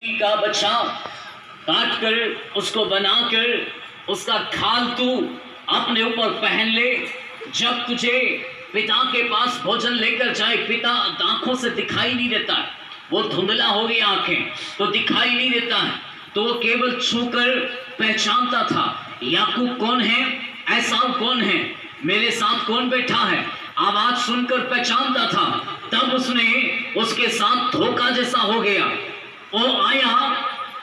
का बच्चा काट कर उसको बनाकर उसका खाल तू अपने ऊपर पहन ले। जब तुझे पिता के पास भोजन लेकर जाए, पिता आंखों से दिखाई नहीं देता है, वो धुंधला हो गई आंखें तो दिखाई नहीं देता है, तो वो केवल छूकर पहचानता था याकूब कौन है, एसाव कौन है, मेरे साथ कौन बैठा है, आवाज सुनकर पहचानता था। तब उसने उसके साथ धोखा जैसा हो गया। वो आया,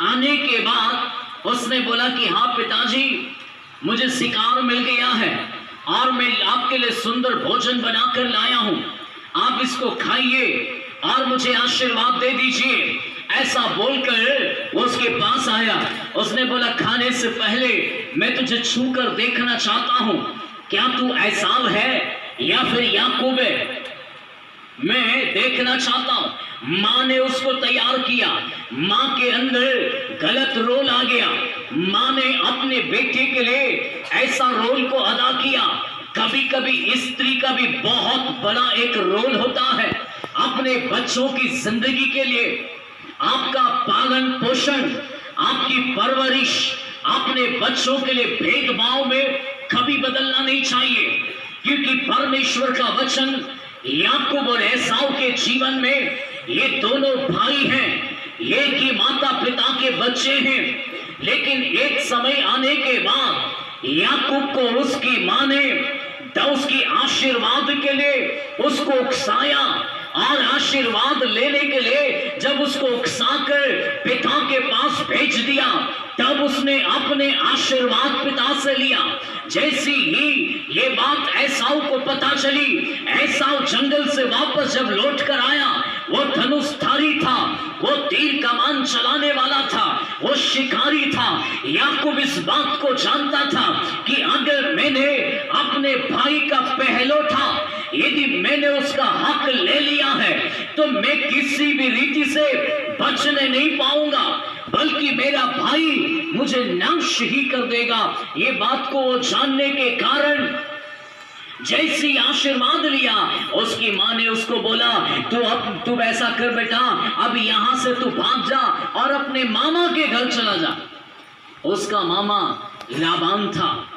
आने के बाद उसने बोला कि हाँ पिताजी, मुझे शिकार मिल गया है और मैं आपके लिए सुंदर भोजन बनाकर लाया हूं, आप इसको खाइए और मुझे आशीर्वाद दे दीजिए। ऐसा बोलकर वो उसके पास आया। उसने बोला खाने से पहले मैं तुझे छूकर देखना चाहता हूं, क्या तू एसाव है या फिर याकूब है, मैं देखना चाहता हूं। माँ ने उसको तैयार किया। माँ के अंदर गलत रोल आ गया। माँ ने अपने बेटे के लिए ऐसा रोल को अदा किया। कभी कभी स्त्री का भी बहुत बड़ा एक रोल होता है अपने बच्चों की जिंदगी के लिए। आपका पालन पोषण, आपकी परवरिश अपने बच्चों के लिए भेदभाव में कभी बदलना नहीं चाहिए, क्योंकि परमेश्वर का वचन याकूब और एसाव के जीवन में ये दोनों भाई हैं, एक ही माता पिता के बच्चे हैं, लेकिन एक समय आने के बाद याकूब को उसकी मां ने उसकी आशीर्वाद के लिए उसको उकसाया और आशीर्वाद लेने के लिए जब उसको उकसाकर पिता के पास भेज दिया, तब उसने अपने आशीर्वाद पिता से लिया। जैसी ही ये बात एसाव को पता चली, एसाव जंगल से वापस जब लौट कर आया, वो धनुषधारी था, वो तीर कमान चलाने वाला था, वो शिकारी था। याकूब इस बात को जानता था कि अगर मैंने अपने भाई का पहलौठा, यदि मैंने उसका हक ले लिया है, तो मैं किसी भी रीति से बचने नहीं पाऊंगा, बल्कि मेरा भाई मुझे नाश ही कर देगा। ये बात को वो जानने के कारण जैसी आशीर्वाद लिया, उसकी मां ने उसको बोला तू ऐसा कर बेटा, अब यहां से तू भाग जा और अपने मामा के घर चला जा। उसका मामा लाबान था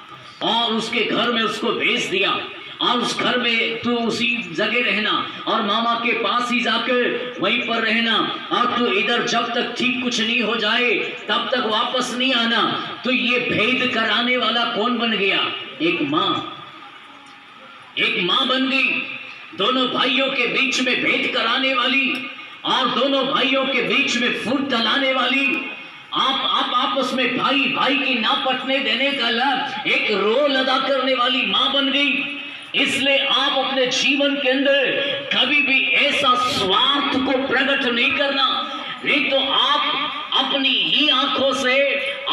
और उसके घर में उसको भेज दिया और उस घर में तू उसी जगह रहना और मामा के पास ही जाकर वहीं पर रहना, और तू इधर जब तक ठीक कुछ नहीं हो जाए तब तक वापस नहीं आना। तो ये भेद कराने वाला कौन बन गया? एक माँ बन गई, दोनों भाइयों के बीच में भेद कराने वाली और दोनों भाइयों के बीच में फूट डलाने वाली। आप आपस में भाई की ना पटने देने का एक रोल अदा करने वाली मां बन गई। इसलिए आप अपने जीवन के अंदर कभी भी ऐसा स्वार्थ को प्रकट नहीं करना, नहीं तो आप अपनी ही आंखों से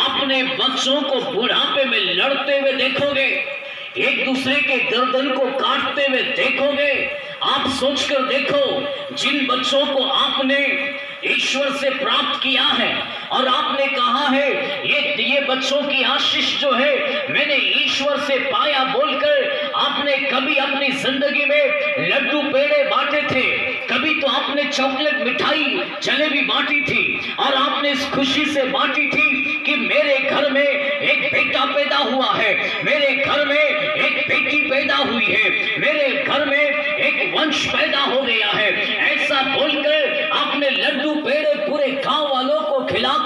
अपने बच्चों को बुढ़ापे में लड़ते हुए देखोगे, एक दूसरे के गर्दन को काटते हुए देखोगे। आप सोचकर देखो, जिन बच्चों को आपने ईश्वर से प्राप्त किया है और आपने कहा है ये बच्चों की आशीष जो है मैंने ईश्वर से पाया बोलकर आपने कभी अपनी जिंदगी में लड्डू पेड़े बांटे थे, कभी तो आपने चॉकलेट मिठाई जलेबी बांटी थी और आपने इस खुशी से बांटी थी कि मेरे घर में एक बेटा पैदा हुआ है, मेरे घर में एक बेटी पैदा हुई है, मेरे घर में एक वंश पैदा हो गया है। ऐसा बोलकर आपने लड्डू पेड़े पूरे गांव वालों को खिलाकर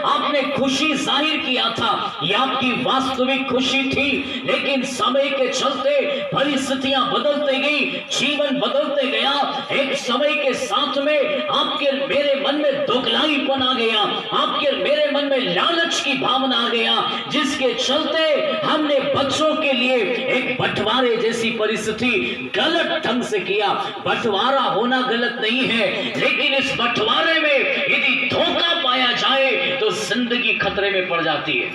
आपने खुशी जाहिर किया था। यह आपकी वास्तविक खुशी थी, लेकिन समय के चलते परिस्थितियां बदलते गई, जीवन बदलते गया। एक समय के साथ में आपके मेरे मन में दोगलाईपन आ गया, आपके मेरे मन में लालच की भावना आ गया, जिसके चलते हमने बच्चों के लिए एक बंटवारे जैसी परिस्थिति गलत ढंग से किया। बंटवारा होना गलत नहीं है, लेकिन इस बंटवारे में यदि धोखा पाया जाए तो जिंदगी खतरे में पड़ जाती है,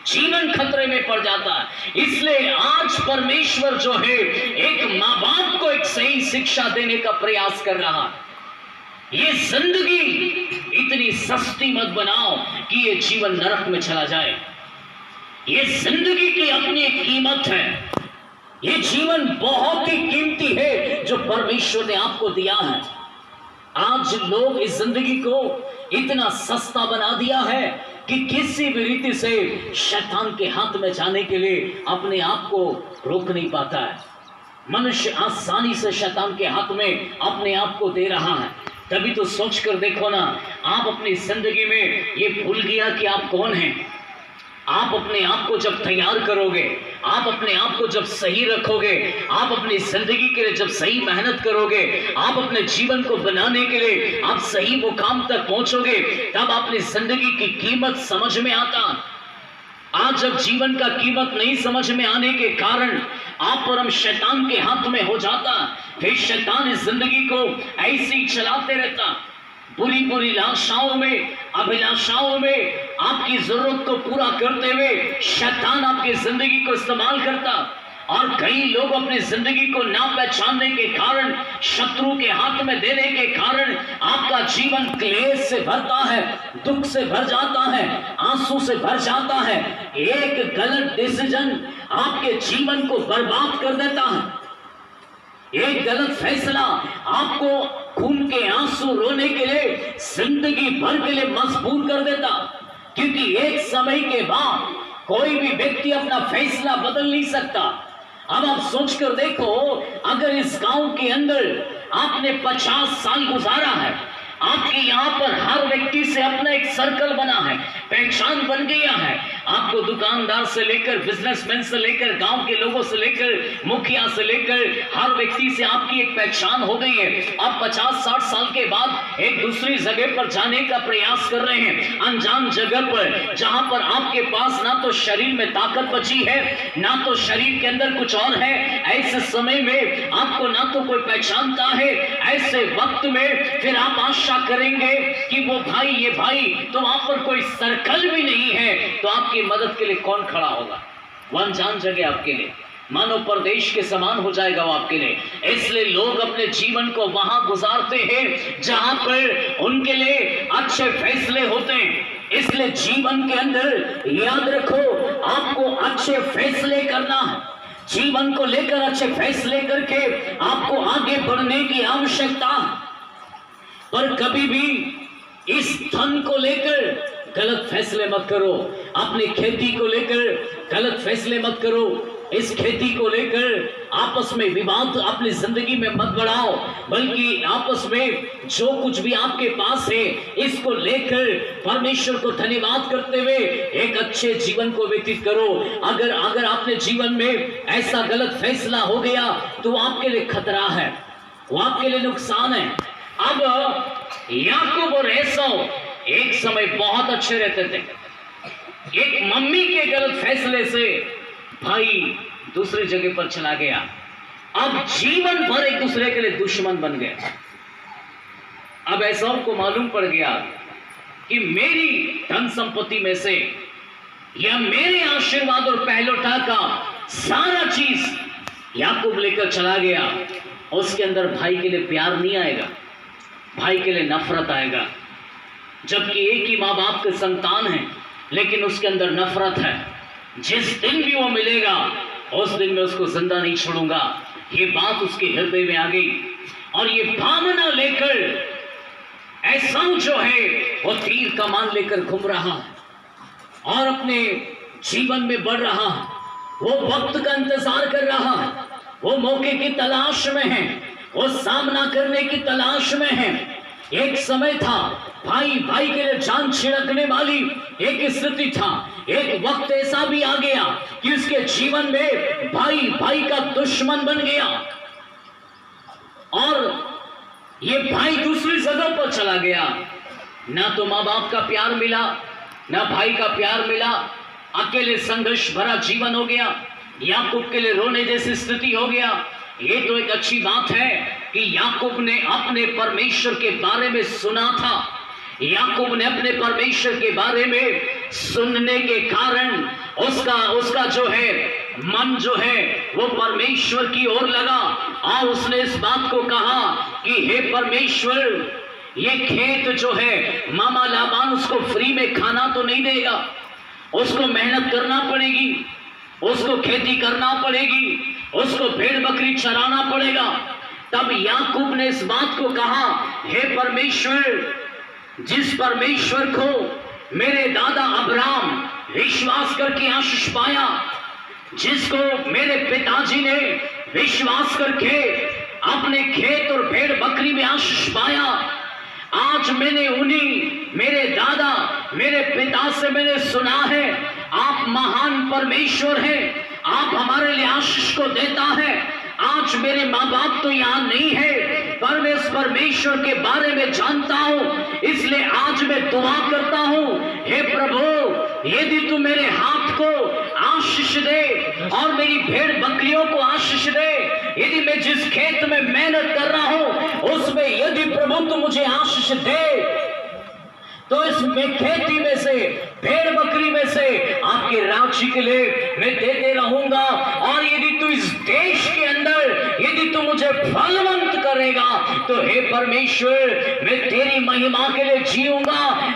जीवन खतरे में पड़ जाता है। इसलिए आज परमेश्वर जो है एक माँ बाप को एक सही शिक्षा देने का प्रयास कर रहा है। ये जिंदगी इतनी सस्ती मत बनाओ कि ये जीवन नरक में चला जाए। ये जिंदगी की अपनी कीमत है, ये जीवन बहुत ही कीमती है जो परमेश्वर ने आपको दिया है। आज लोग इस जिंदगी को इतना सस्ता बना दिया है कि किसी भी रीति से शैतान के हाथ में जाने के लिए अपने आप को रोक नहीं पाता है। मनुष्य आसानी से शैतान के हाथ में अपने आप को दे रहा है। तभी तो सोच कर देखो ना, आप अपनी जिंदगी में ये भूल गया कि आप कौन हैं। आप अपने आप को जब तैयार करोगे, आप अपने आप को जब सही रखोगे, आप अपनी जिंदगी के लिए जब सही मेहनत करोगे, आप अपने जीवन को बनाने के लिए आप सही मुकाम तक पहुंचोगे, तब अपनी जिंदगी की कीमत समझ में आता। आज जब जीवन का कीमत नहीं समझ में आने के कारण आप और हम शैतान के हाथ में हो जाता, फिर शैतान इस जिंदगी को ऐसे ही चलाते रहता। बुरी बुरी लालसाओं में, अभिलाषाओं में आपकी जरूरत को पूरा करते हुए शैतान आपकी जिंदगी को इस्तेमाल करता। और कई लोग अपनी जिंदगी को ना पहचानने के कारण, शत्रु के हाथ में देने के कारण आपका जीवन क्लेश से भरता है, दुख से भर जाता है, आंसू से भर जाता है। एक गलत डिसीजन आपके जीवन को बर्बाद कर देता है। एक गलत फैसला आपको खून के आंसू रोने के लिए जिंदगी भर के लिए मजबूर कर देता। क्योंकि एक समय के बाद कोई भी व्यक्ति अपना फैसला बदल नहीं सकता। अब आप सोच कर देखो, अगर इस गांव के अंदर आपने 50 साल गुजारा है, आपके यहाँ पर हर व्यक्ति से अपना एक सर्कल बना है, पहचान बन गया है। आपको दुकानदार से लेकर, बिजनेसमैन से लेकर, गांव के लोगों से लेकर, मुखिया से लेकर हर व्यक्ति से आपकी एक पहचान हो गई है। आप 50-60 साल के बाद एक दूसरी जगह पर जाने का प्रयास कर रहे हैं, अनजान जगह पर, जहां पर आपके पास ना तो शरीर में ताकत बची है, ना तो शरीर के अंदर कुछ और है। ऐसे समय में आपको ना तो कोई पहचानता है। ऐसे वक्त में फिर आप आशा करेंगे कि वो भाई, ये भाई, तो वहां पर कोई सर्कल भी नहीं है, तो आपकी मदद के लिए कौन खड़ा होगा? वो अनजान जगह आपके लिए मानो परदेश के समान हो जाएगा वो आपके लिए। इसलिए लोग अपने जीवन को वहां गुजारते हैं जहां पर उनके लिए अच्छे फैसले होते हैं। इसलिए जीवन के अंदर याद रखो, आपको अच्छे फैसले करना है। जीवन को लेकर अच्छे फैसले करके आपको आगे बढ़ने की आवश्यकता। पर कभी भी इस धन को लेकर गलत फैसले मत करो। अपनी खेती को लेकर गलत फैसले मत करो। इस खेती को लेकर आपस में विवाद अपनी जिंदगी में मत बढ़ाओ, बल्कि आपस में जो कुछ भी आपके पास है इसको लेकर परमेश्वर को धन्यवाद करते हुए एक अच्छे जीवन को व्यतीत करो। अगर आपने जीवन में ऐसा गलत फैसला हो गया तो आपके लिए खतरा है, वो आपके लिए नुकसान है। अब याकूब और एसाव एक समय बहुत अच्छे रहते थे। एक मम्मी के गलत फैसले से भाई दूसरी जगह पर चला गया। अब जीवन भर एक दूसरे के लिए दुश्मन बन गए। अब एसाव को मालूम पड़ गया कि मेरी धन संपत्ति में से या मेरे आशीर्वाद और पहलोठा का सारा चीज याकूब लेकर चला गया। उसके अंदर भाई के लिए प्यार नहीं आएगा, भाई के लिए नफरत आएगा। जबकि एक ही माँ बाप के संतान है, लेकिन उसके अंदर नफरत है। जिस दिन भी वो मिलेगा उस दिन में उसको जिंदा नहीं छोड़ूंगा, ये बात उसके हृदय में आ गई। और ये भावना लेकर एसाव जो है वो तीर कमान लेकर घूम रहा है और अपने जीवन में बढ़ रहा है। वो वक्त का इंतजार कर रहा है, वो मौके की तलाश में है, वो सामना करने की तलाश में है। एक समय था भाई भाई के लिए जान छिड़कने वाली एक स्थिति था। एक वक्त ऐसा भी आ गया कि उसके जीवन में भाई भाई का दुश्मन बन गया और ये भाई दूसरी जगह पर चला गया। ना तो माँ बाप का प्यार मिला, ना भाई का प्यार मिला। अकेले संघर्ष भरा जीवन हो गया। याकूब के लिए रोने जैसी स्थिति हो गया। ये तो एक अच्छी बात है कि याकूब ने अपने परमेश्वर के बारे में सुना था। याकूब ने अपने परमेश्वर के बारे में सुनने के कारण उसका जो है मन जो है वो परमेश्वर की ओर लगा और उसने इस बात को कहा कि हे परमेश्वर, ये खेत जो है मामा लाबान उसको फ्री में खाना तो नहीं देगा, उसको मेहनत करना पड़ेगी, उसको खेती करना पड़ेगी, उसको भेड़ बकरी चराना पड़ेगा, तब याकूब ने इस बात को कहा, हे परमेश्वर, जिस परमेश्वर को मेरे दादा अब्राहम विश्वास करके आशीष पाया, जिसको मेरे पिताजी ने विश्वास करके अपने खेत और भेड़ बकरी में आशीष पाया, आज मैंने उन्हीं मेरे दादा मेरे पिता से मैंने सुना है, आप महान परमेश्वर हैं, आप हमारे लिए आशीष को देता है। आज मेरे माँ बाप तो यहाँ नहीं है, पर मैं इस परमेश्वर के बारे में जानता हूँ, इसलिए आज मैं दुआ करता हूँ, हे प्रभु, यदि तू मेरे हाथ को आशीष दे और मेरी भेड़ बकरियों को आशीष दे, यदि मैं जिस खेत में मेहनत कर रहा हूँ उसमें यदि प्रभु तू मुझे आशीष दे, तो इसमें खेती में से भेड़ बकरी में से आपके राज्य के लिए मैं देते रहूंगा। और यदि तू इस देश के अंदर यदि तू मुझे फलवंत करेगा, तो हे परमेश्वर, मैं तेरी महिमा के लिए जीऊंगा।